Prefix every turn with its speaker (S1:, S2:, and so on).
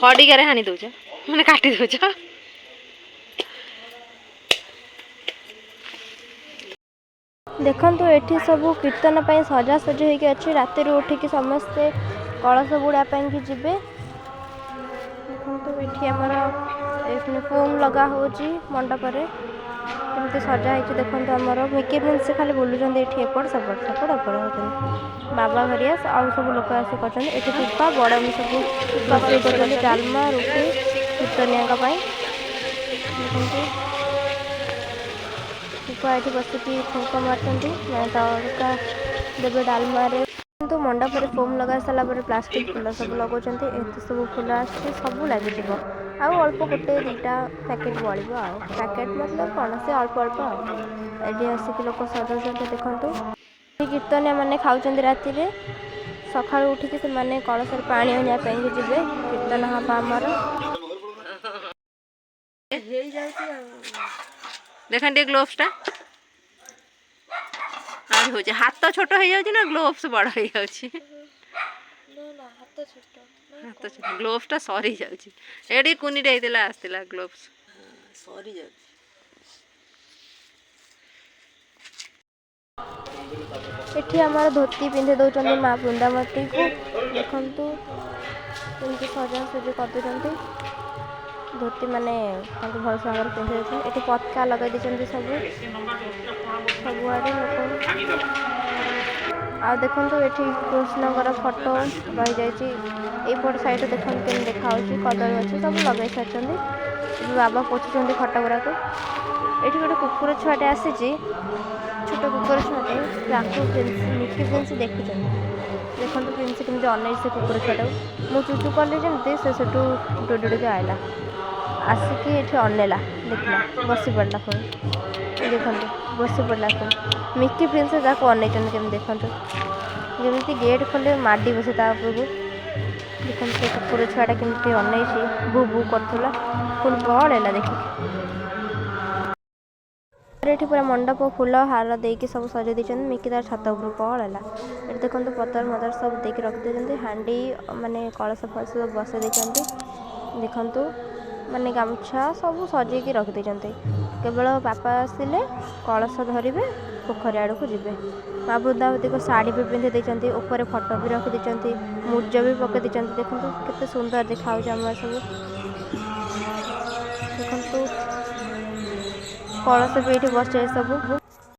S1: खड़िगारे हाणी दौच मैंने काटी दौच देखु ये सब कीर्तन सजासजी होगी अच्छी राति उठिकी समस्ते कलश बुड़ापी जी देखो ये आमर फोम लगा हो मंडपर केमती सजा हो देखो आमर मिकी प्रिंस खाली बुलूँ ये एपट सेपट सेपट एपट होती बाबा भरिया आउ सब लोक आसिक टुपा बड़ सब रोषे कर डालमा रुटी कीर्तनिया टुपा ये बसिकी फुंक मार्च तड़का देवे डालमा तो मंडप फोम लगा सारापर प्लास्टिक फुल सब लगा सब फुल सब लगे आउ अल्प गोटे दुटा पैकेट बड़ो पैकेट मतलब कौन से अल्प अल्प ये आसिक लोक सजाऊँ देखु कीर्तनिया मैंने खाऊँ राति सका उठिकी से कलश पानी आने जी कीर्तन हम आमर देखते ग्लोव्सटा हो हाथ छोट हो जाऊँ ना ग्लोव्स बड़ हो जाऊँ हाथ ग्लोव्सटा सरी जाऊँगी कुनीटे होता आसला ग्लोव्स सरी जा एठी आमर धोती पिंधे दौरान माँ बृंदावती को देखु केमती सजासजी कर धोती माने भल भाव पिंधे ये पतका लगे सब सबुआड़े लोक आ देखो ये कृष्णकर फोटो रही जापट साइड देखो केम देखा कदली अच्छे सब लगे सारी बाबा पोछुं फटो गुराक ये गोटे कुकुर छुआटे आसी छोट कुकुर छुआटे मिकी प्रिंस देखुं देखो प्रिंस केमती अन से कुकुर छुआटा मु चुचु कली जमी से डोडी आएला आसिक ये अनेला देखला बसी पड़ा पुणी देखो बसी पड़ा पुणी मिकी प्रिंस जहाँ अन केमी देखु जमी गेट खोले माडी बसे देखो से कुकुर छुआटा केमती अन बू बू करूला पुणी पड़ेला देखिए ये पूरा मंडप फूल हार देकी सब सजा दी मिकी तार छत उपर पड़ेला ये देखो पतर मदर सब देकी रखी हांडी माने कलश फलश सब बसई देखु माने गामछा सब सजेकी रखी केवल बापा आसिले कलश धरवे पोखरी आड़ को जी माँ बृंदावती को शाढ़ी भी पिंधे देते ऊपर फोटो भी रखी मूर्ज भी पकई देखो केते सुंदर देखा सब देखु कलश भी ये बस सब